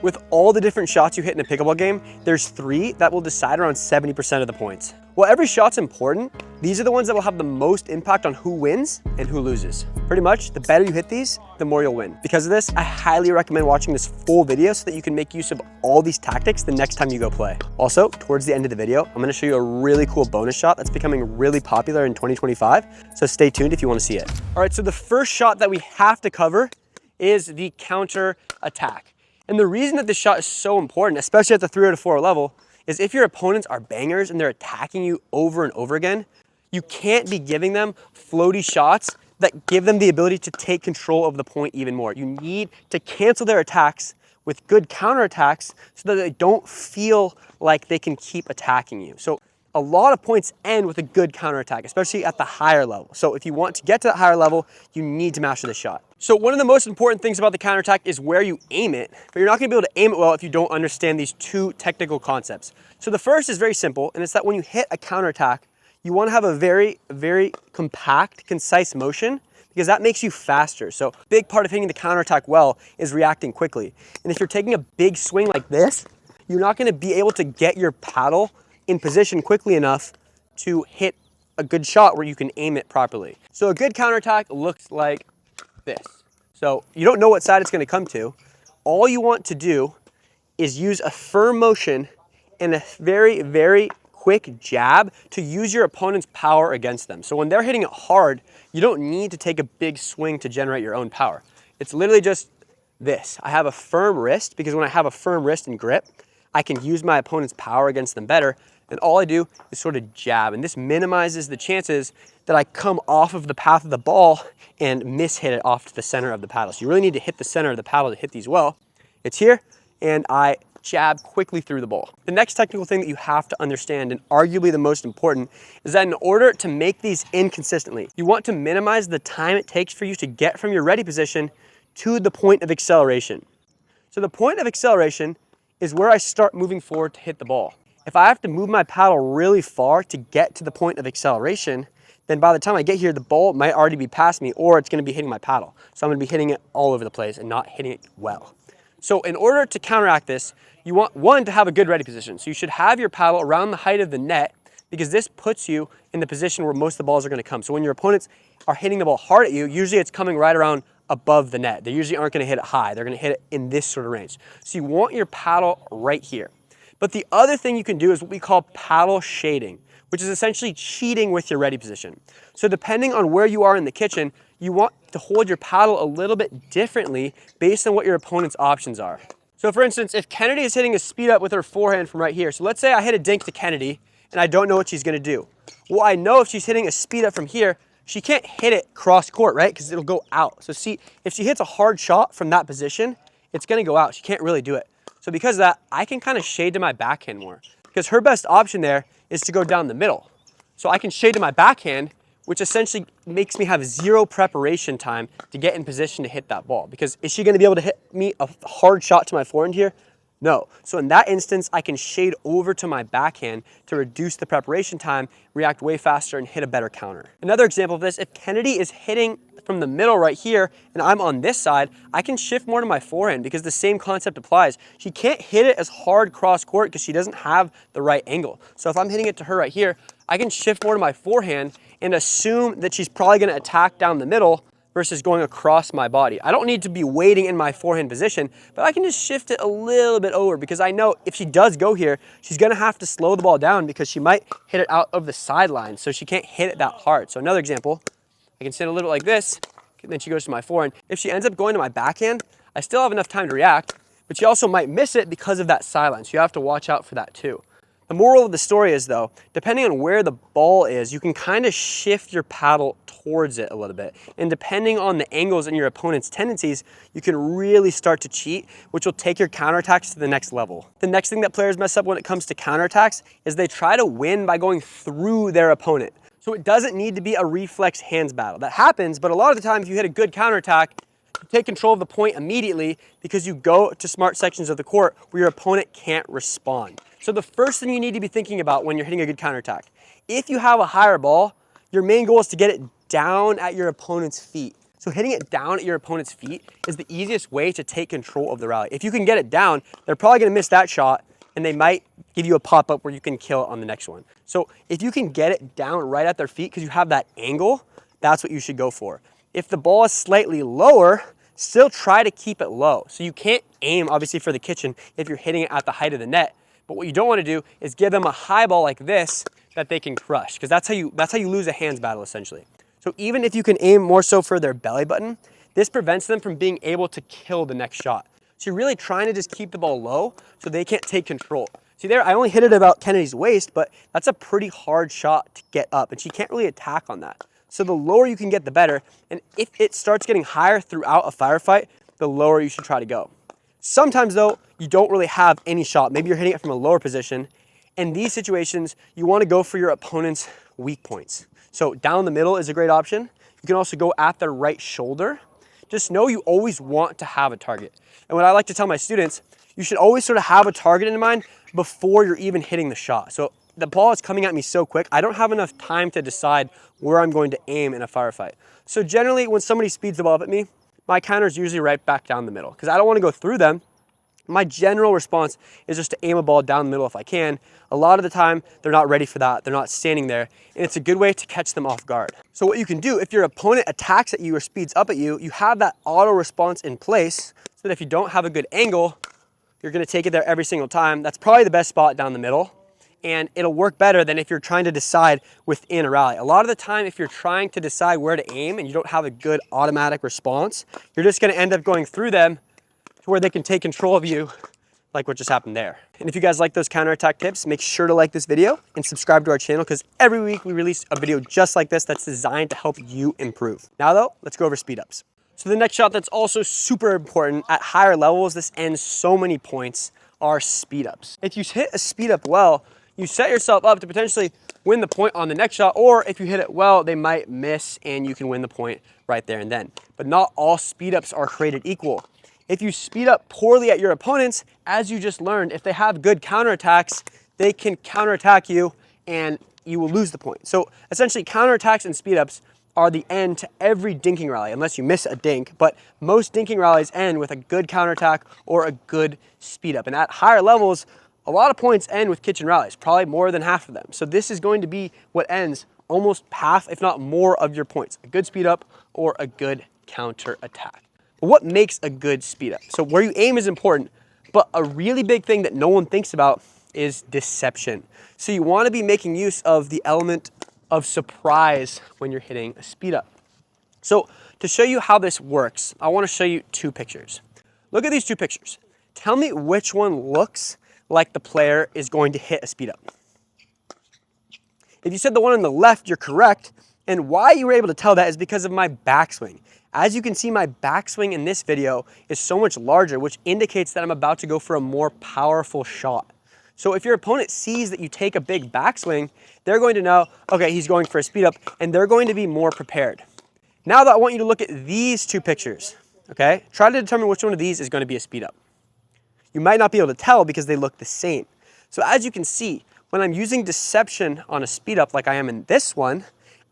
With all the different shots you hit in a pickleball game, there's 3 that will decide around 70% of the points. While every shot's important, these are the ones that will have the most impact on who wins and who loses. Pretty much, the better you hit these, the more you'll win. Because of this, I highly recommend watching this full video so that you can make use of all these tactics the next time you go play. Also, towards the end of the video, I'm gonna show you a really cool bonus shot that's becoming really popular in 2025, so stay tuned if you wanna see it. All right, so the first shot that we have to cover is the counter attack. And the reason that this shot is so important, especially at the 3 out of 4 level, is if your opponents are bangers and they're attacking you over and over again, you can't be giving them floaty shots that give them the ability to take control of the point even more. You need to cancel their attacks with good counterattacks so that they don't feel like they can keep attacking you. So a lot of points end with a good counterattack, especially at the higher level. So if you want to get to that higher level, you need to master this shot. So one of the most important things about the counterattack is where you aim it, but you're not gonna be able to aim it well if you don't understand these 2 technical concepts. So the first is very simple, and it's that when you hit a counterattack, you wanna have a very, very compact, concise motion, because that makes you faster. So a big part of hitting the counterattack well is reacting quickly. And if you're taking a big swing like this, you're not gonna be able to get your paddle in position quickly enough to hit a good shot where you can aim it properly. So a good counterattack looks like this. So you don't know what side it's going to come to. All you want to do is use a firm motion and a very, very quick jab to use your opponent's power against them. So when they're hitting it hard, you don't need to take a big swing to generate your own power. It's literally just this. I have a firm wrist because when I have a firm wrist and grip, I can use my opponent's power against them better. And all I do is sort of jab. And this minimizes the chances that I come off of the path of the ball and mishit it off to the center of the paddle. So you really need to hit the center of the paddle to hit these well. It's here, and I jab quickly through the ball. The next technical thing that you have to understand, and arguably the most important, is that in order to make these inconsistently, you want to minimize the time it takes for you to get from your ready position to the point of acceleration. So the point of acceleration is where I start moving forward to hit the ball. If I have to move my paddle really far to get to the point of acceleration, then by the time I get here, the ball might already be past me, or it's gonna be hitting my paddle. So I'm gonna be hitting it all over the place and not hitting it well. So in order to counteract this, you want, one, to have a good ready position. So you should have your paddle around the height of the net, because this puts you in the position where most of the balls are gonna come. So when your opponents are hitting the ball hard at you, usually it's coming right around above the net. They usually aren't gonna hit it high. They're gonna hit it in this sort of range. So you want your paddle right here. But the other thing you can do is what we call paddle shading, which is essentially cheating with your ready position. So depending on where you are in the kitchen, you want to hold your paddle a little bit differently based on what your opponent's options are. So for instance, if Kennedy is hitting a speed up with her forehand from right here, so let's say I hit a dink to Kennedy and I don't know what she's gonna do. Well, I know if she's hitting a speed up from here, she can't hit it cross court, right? Because it'll go out. So see, if she hits a hard shot from that position, it's gonna go out. She can't really do it. So because of that, I can kind of shade to my backhand more, because her best option there is to go down the middle. So I can shade to my backhand, which essentially makes me have 0 preparation time to get in position to hit that ball. Because is she gonna be able to hit me a hard shot to my forehand here? No. So in that instance, I can shade over to my backhand to reduce the preparation time, react way faster, and hit a better counter. Another example of this, if Kennedy is hitting from the middle right here, and I'm on this side, I can shift more to my forehand because the same concept applies. She can't hit it as hard cross court because she doesn't have the right angle. So if I'm hitting it to her right here, I can shift more to my forehand and assume that she's probably gonna attack down the middle versus going across my body. I don't need to be waiting in my forehand position, but I can just shift it a little bit over because I know if she does go here, she's gonna have to slow the ball down because she might hit it out of the sideline, so she can't hit it that hard. So another example, I can sit a little bit like this, and then she goes to my forehand. If she ends up going to my backhand, I still have enough time to react, but she also might miss it because of that sideline, so you have to watch out for that too. The moral of the story is though, depending on where the ball is, you can kind of shift your paddle towards it a little bit. And depending on the angles and your opponent's tendencies, you can really start to cheat, which will take your counterattacks to the next level. The next thing that players mess up when it comes to counterattacks is they try to win by going through their opponent. So it doesn't need to be a reflex hands battle. That happens, but a lot of the time if you hit a good counterattack, you take control of the point immediately because you go to smart sections of the court where your opponent can't respond. So the first thing you need to be thinking about when you're hitting a good counterattack, if you have a higher ball, your main goal is to get it down at your opponent's feet. So hitting it down at your opponent's feet is the easiest way to take control of the rally. If you can get it down, they're probably gonna miss that shot and they might give you a pop-up where you can kill it on the next one. So if you can get it down right at their feet because you have that angle, that's what you should go for. If the ball is slightly lower, still try to keep it low. So you can't aim, obviously, for the kitchen if you're hitting it at the height of the net. But what you don't want to do is give them a high ball like this that they can crush, because that's how you lose a hands battle, essentially. So even if you can aim more so for their belly button, this prevents them from being able to kill the next shot. So you're really trying to just keep the ball low so they can't take control. See there, I only hit it about Kennedy's waist, but that's a pretty hard shot to get up, and she can't really attack on that. So the lower you can get, the better. And if it starts getting higher throughout a firefight, the lower you should try to go. Sometimes though, you don't really have any shot. Maybe you're hitting it from a lower position. In these situations, you want to go for your opponent's weak points. So down the middle is a great option. You can also go at their right shoulder. Just know you always want to have a target. And what I like to tell my students, you should always sort of have a target in mind before you're even hitting the shot. So the ball is coming at me so quick, I don't have enough time to decide where I'm going to aim in a firefight. So generally, when somebody speeds the ball up at me, my counter is usually right back down the middle because I don't want to go through them. My general response is just to aim a ball down the middle if I can. A lot of the time, they're not ready for that. They're not standing there, and it's a good way to catch them off guard. So what you can do, if your opponent attacks at you or speeds up at you, you have that auto response in place so that if you don't have a good angle, you're going to take it there every single time. That's probably the best spot down the middle. And it'll work better than if you're trying to decide within a rally. A lot of the time, if you're trying to decide where to aim and you don't have a good automatic response, you're just gonna end up going through them to where they can take control of you, like what just happened there. And if you guys like those counterattack tips, make sure to like this video and subscribe to our channel because every week we release a video just like this that's designed to help you improve. Now though, let's go over speed ups. So the next shot that's also super important at higher levels, this ends so many points, are speed ups. If you hit a speed up well, you set yourself up to potentially win the point on the next shot, or if you hit it well, they might miss and you can win the point right there and then. But not all speed ups are created equal. If you speed up poorly at your opponents, as you just learned, if they have good counterattacks, they can counterattack you and you will lose the point. So essentially counterattacks and speed ups are the end to every dinking rally, unless you miss a dink, but most dinking rallies end with a good counterattack or a good speed up. And at higher levels, a lot of points end with kitchen rallies, probably more than half of them. So this is going to be what ends almost half, if not more, of your points. A good speed up or a good counter attack. But what makes a good speed up? So where you aim is important, but a really big thing that no one thinks about is deception. So you want to be making use of the element of surprise when you're hitting a speed up. So to show you how this works, I want to show you two pictures. Look at these two pictures. Tell me which one looks like the player is going to hit a speed up. If you said the one on the left, you're correct. And why you were able to tell that is because of my backswing. As you can see, my backswing in this video is so much larger, which indicates that I'm about to go for a more powerful shot. So if your opponent sees that you take a big backswing, they're going to know, okay, he's going for a speed up, and they're going to be more prepared. Now that I want you to look at these two pictures, okay? Try to determine which one of these is going to be a speed up. You might not be able to tell because they look the same. So as you can see, when I'm using deception on a speed up like I am in this one,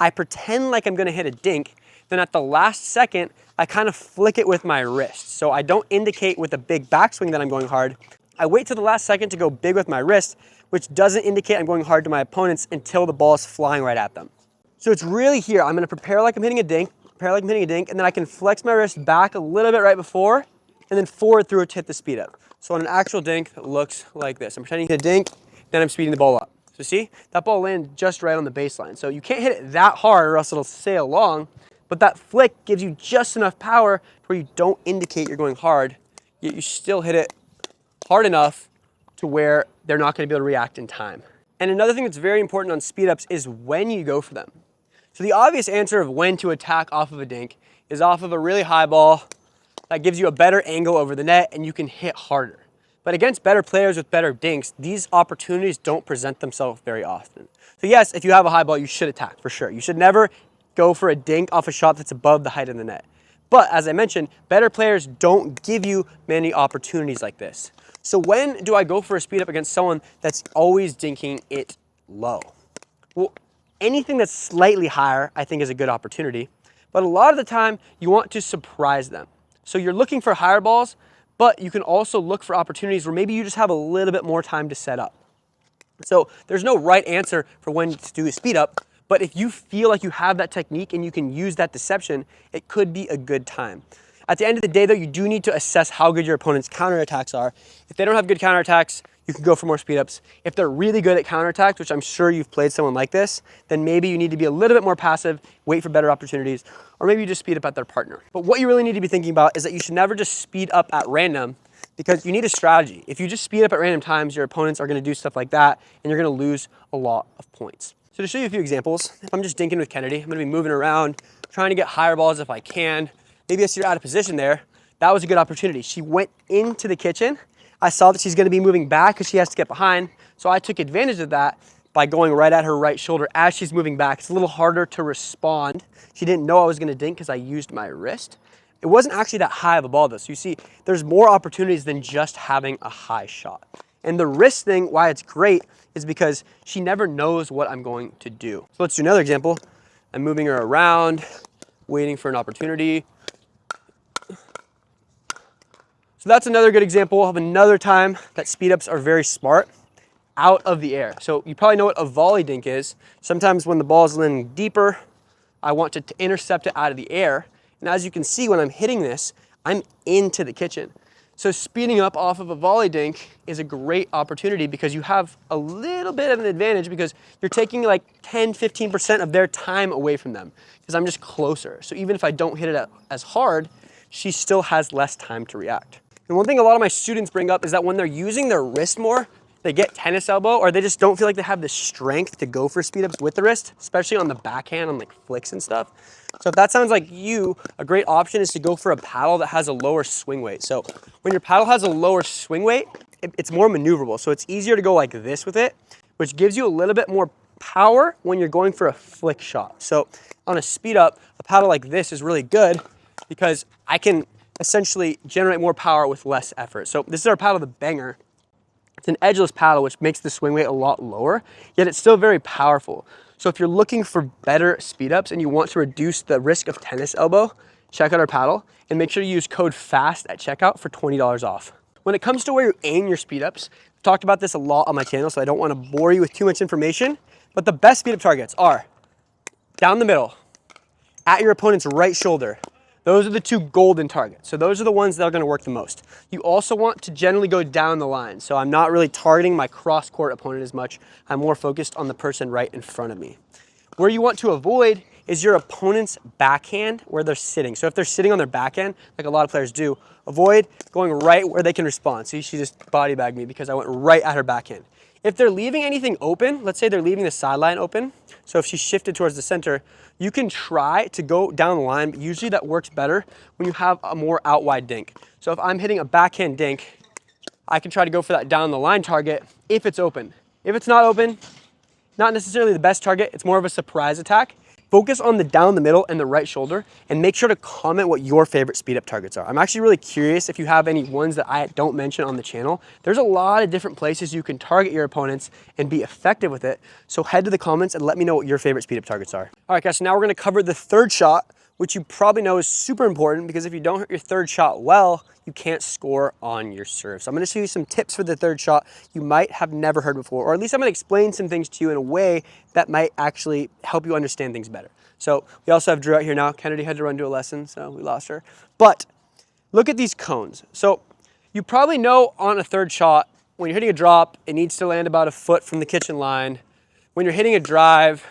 I pretend like I'm gonna hit a dink, then at the last second, I kind of flick it with my wrist. So I don't indicate with a big backswing that I'm going hard. I wait till the last second to go big with my wrist, which doesn't indicate I'm going hard to my opponents until the ball is flying right at them. So it's really here, I'm gonna prepare like I'm hitting a dink, and then I can flex my wrist back a little bit right before, and then forward through it to hit the speed up. So on an actual dink, it looks like this. I'm pretending to hit a dink, then I'm speeding the ball up. So see, that ball landed just right on the baseline. So you can't hit it that hard or else it'll sail long, but that flick gives you just enough power to where you don't indicate you're going hard, yet you still hit it hard enough to where they're not gonna be able to react in time. And another thing that's very important on speed ups is when you go for them. So the obvious answer of when to attack off of a dink is off of a really high ball that gives you a better angle over the net and you can hit harder. But against better players with better dinks, these opportunities don't present themselves very often. So yes, if you have a high ball, you should attack for sure. You should never go for a dink off a shot that's above the height of the net. But as I mentioned, better players don't give you many opportunities like this. So when do I go for a speed up against someone that's always dinking it low? Well, anything that's slightly higher, I think is a good opportunity. but a lot of the time you want to surprise them. So you're looking for higher balls, but you can also look for opportunities where maybe you just have a little bit more time to set up. So there's no right answer for when to do a speed up, but if you feel like you have that technique and you can use that deception, it could be a good time. At the end of the day though, you do need to assess how good your opponent's counterattacks are. If they don't have good counterattacks, you can go for more speed ups. If they're really good at counterattacks, which I'm sure you've played someone like this, then maybe you need to be a little bit more passive, wait for better opportunities, or maybe you just speed up at their partner. But what you really need to be thinking about is that you should never just speed up at random, because you need a strategy. If you just speed up at random times, your opponents are gonna do stuff like that, and you're gonna lose a lot of points. So to show you a few examples, if I'm just dinking with Kennedy, I'm gonna be moving around, trying to get higher balls if I can. Maybe I see her out of position there. That was a good opportunity. She went into the kitchen. I saw that she's gonna be moving back because she has to get behind. So I took advantage of that by going right at her right shoulder as she's moving back. It's a little harder to respond. She didn't know I was gonna dink because I used my wrist. It wasn't actually that high of a ball though. So you see, there's more opportunities than just having a high shot. And the wrist thing, why it's great, is because she never knows what I'm going to do. So let's do another example. I'm moving her around, waiting for an opportunity. So that's another good example of another time that speed ups are very smart out of the air. So you probably know what a volley dink is. Sometimes when the ball is landing deeper, I want to intercept it out of the air. And as you can see, when I'm hitting this, I'm into the kitchen. So speeding up off of a volley dink is a great opportunity because you have a little bit of an advantage because you're taking like 10, 15% of their time away from them because I'm just closer. So even if I don't hit it as hard, she still has less time to react. And one thing a lot of my students bring up is that when they're using their wrist more, they get tennis elbow or they just don't feel like they have the strength to go for speed ups with the wrist, especially on the backhand on like flicks and stuff. So if that sounds like you, a great option is to go for a paddle that has a lower swing weight. So when your paddle has a lower swing weight, it's more maneuverable. So it's easier to go like this with it, which gives you a little bit more power when you're going for a flick shot. So on a speed up, a paddle like this is really good because I can essentially generate more power with less effort. So this is our paddle, the Banger. It's an edgeless paddle, which makes the swing weight a lot lower, yet it's still very powerful. So if you're looking for better speed ups and you want to reduce the risk of tennis elbow, check out our paddle and make sure you use code FAST at checkout for $20 off. When it comes to where you aim your speed ups, I've talked about this a lot on my channel, so I don't want to bore you with too much information, but the best speed up targets are down the middle, at your opponent's right shoulder. Those are the two golden targets. So those are the ones that are going to work the most. You also want to generally go down the line. So I'm not really targeting my cross-court opponent as much. I'm more focused on the person right in front of me. Where you want to avoid is your opponent's backhand where they're sitting. So if they're sitting on their backhand, like a lot of players do, avoid going right where they can respond. See, she just body bagged me because I went right at her backhand. If they're leaving anything open, let's say they're leaving the sideline open, so if she shifted towards the center, you can try to go down the line, but usually that works better when you have a more out wide dink. So if I'm hitting a backhand dink, I can try to go for that down the line target if it's open. If it's not open, not necessarily the best target, it's more of a surprise attack. Focus on the down the middle and the right shoulder and make sure to comment what your favorite speed up targets are. I'm actually really curious if you have any ones that I don't mention on the channel. There's a lot of different places you can target your opponents and be effective with it. So head to the comments and let me know what your favorite speed up targets are. All right guys, so now we're gonna cover the third shot, which you probably know is super important because if you don't hit your third shot well, you can't score on your serve. So I'm gonna show you some tips for the third shot you might have never heard before, or at least I'm gonna explain some things to you in a way that might actually help you understand things better. So we also have Drew out here now. Kennedy had to run to a lesson, so we lost her. But look at these cones. So you probably know on a third shot, when you're hitting a drop, it needs to land about a foot from the kitchen line. When you're hitting a drive,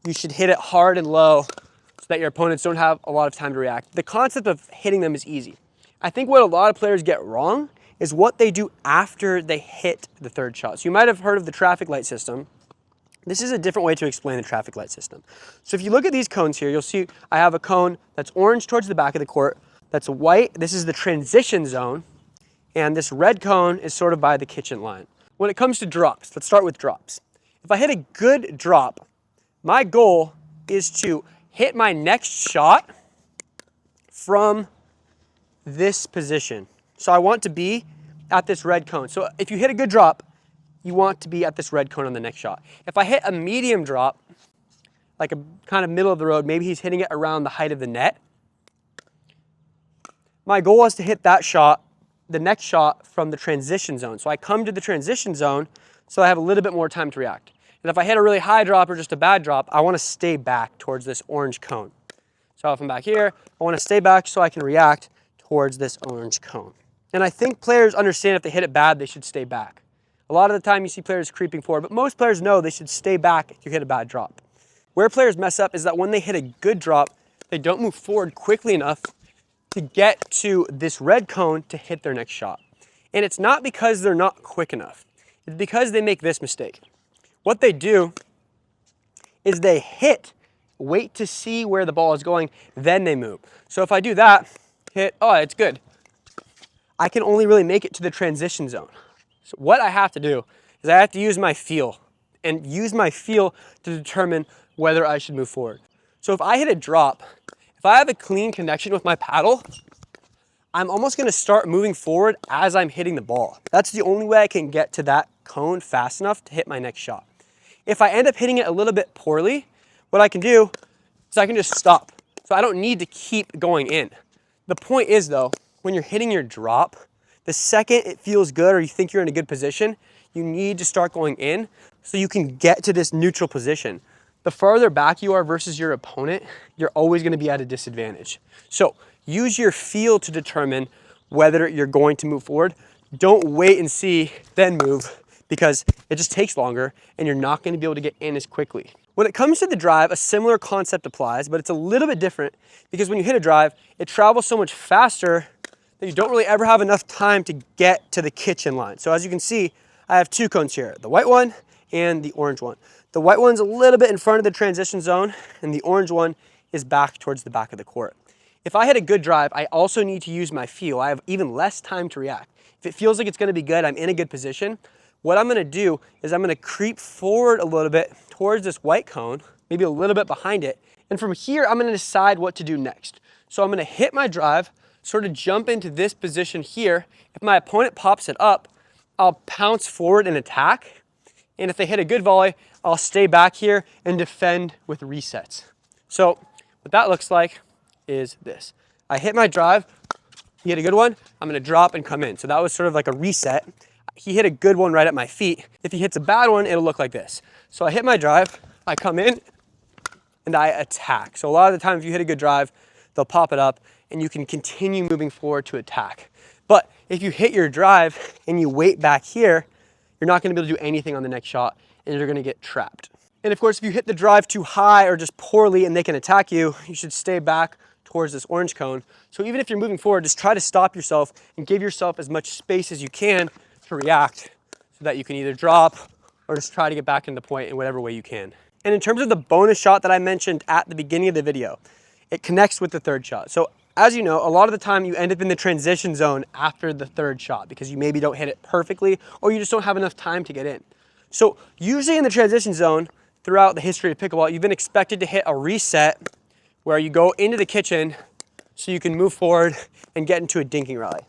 you should hit it hard and low so that your opponents don't have a lot of time to react. The concept of hitting them is easy. I think what a lot of players get wrong is what they do after they hit the third shot. So you might have heard of the traffic light system. This is a different way to explain the traffic light system. So if you look at these cones here, you'll see I have a cone that's orange towards the back of the court, that's white, this is the transition zone, and this red cone is sort of by the kitchen line. When it comes to drops, let's start with drops. If I hit a good drop, my goal is to hit my next shot from this position. So I want to be at this red cone. So if you hit a good drop, you want to be at this red cone on the next shot. If I hit a medium drop, like a kind of middle of the road. Maybe he's hitting it around the height of the net. My goal is to hit that shot, the next shot, from the transition zone. So I come to the transition zone so I have a little bit more time to react. And if I hit a really high drop or just a bad drop, I want to stay back towards this orange cone. So if I'm back here, I want to stay back so I can react towards this orange cone. And I think players understand if they hit it bad, they should stay back. A lot of the time you see players creeping forward, but most players know they should stay back if you hit a bad drop. Where players mess up is that when they hit a good drop, they don't move forward quickly enough to get to this red cone to hit their next shot. And it's not because they're not quick enough. It's because they make this mistake. What they do is they hit, wait to see where the ball is going, then they move. So if I do that, hit, oh, it's good. I can only really make it to the transition zone. So what I have to do is I have to use my feel and use my feel to determine whether I should move forward. So if I hit a drop, if I have a clean connection with my paddle, I'm almost gonna start moving forward as I'm hitting the ball. That's the only way I can get to that cone fast enough to hit my next shot. If I end up hitting it a little bit poorly, what I can do is I can just stop. So I don't need to keep going in. The point is though, when you're hitting your drop, the second it feels good or you think you're in a good position, you need to start going in so you can get to this neutral position. The farther back you are versus your opponent, you're always gonna be at a disadvantage. So use your feel to determine whether you're going to move forward. Don't wait and see, then move, because it just takes longer and you're not gonna be able to get in as quickly. When it comes to the drive, a similar concept applies, but it's a little bit different because when you hit a drive, it travels so much faster that you don't really ever have enough time to get to the kitchen line. So as you can see, I have two cones here, the white one and the orange one. The white one's a little bit in front of the transition zone and the orange one is back towards the back of the court. If I hit a good drive, I also need to use my feel. I have even less time to react. If it feels like it's gonna be good, I'm in a good position, what I'm gonna do is I'm gonna creep forward a little bit towards this white cone, maybe a little bit behind it, and from here, I'm gonna decide what to do next. So I'm gonna hit my drive, sort of jump into this position here. If my opponent pops it up, I'll pounce forward and attack. And if they hit a good volley, I'll stay back here and defend with resets. So what that looks like is this. I hit my drive, he hit a good one, I'm gonna drop and come in. So that was sort of like a reset. He hit a good one right at my feet. If he hits a bad one, it'll look like this. So I hit my drive, I come in, and I attack. So a lot of the time, if you hit a good drive, they'll pop it up, and you can continue moving forward to attack. But if you hit your drive and you wait back here, you're not gonna be able to do anything on the next shot, and you're gonna get trapped. And of course, if you hit the drive too high or just poorly and they can attack you, you should stay back towards this orange cone. So even if you're moving forward, just try to stop yourself and give yourself as much space as you can to react so that you can either drop or just try to get back into the point in whatever way you can. And in terms of the bonus shot that I mentioned at the beginning of the video, it connects with the third shot. So as you know, a lot of the time you end up in the transition zone after the third shot because you maybe don't hit it perfectly or you just don't have enough time to get in. So usually in the transition zone, throughout the history of pickleball, you've been expected to hit a reset where you go into the kitchen so you can move forward and get into a dinking rally.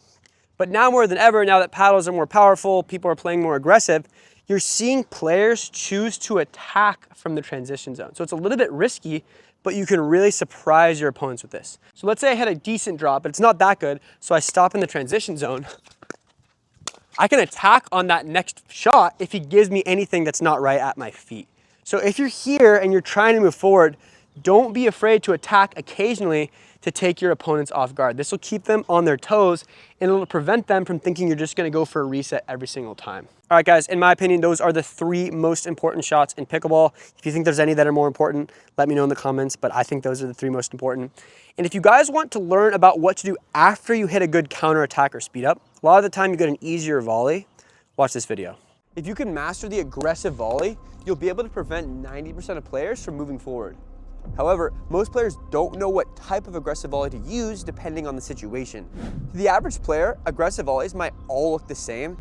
But now more than ever, now that paddles are more powerful, people are playing more aggressive, you're seeing players choose to attack from the transition zone. So it's a little bit risky, but you can really surprise your opponents with this. So let's say I had a decent drop, but it's not that good, so I stop in the transition zone. I can attack on that next shot if he gives me anything that's not right at my feet. So if you're here and you're trying to move forward, don't be afraid to attack occasionally to take your opponents off guard. This will keep them on their toes and it'll prevent them from thinking you're just gonna go for a reset every single time. All right, guys, in my opinion, those are the 3 most important shots in pickleball. If you think there's any that are more important, let me know in the comments, but I think those are the 3 most important. And if you guys want to learn about what to do after you hit a good counterattack or speed up, a lot of the time you get an easier volley, watch this video. If you can master the aggressive volley, you'll be able to prevent 90% of players from moving forward. However, most players don't know what type of aggressive volley to use depending on the situation. To the average player, aggressive volleys might all look the same,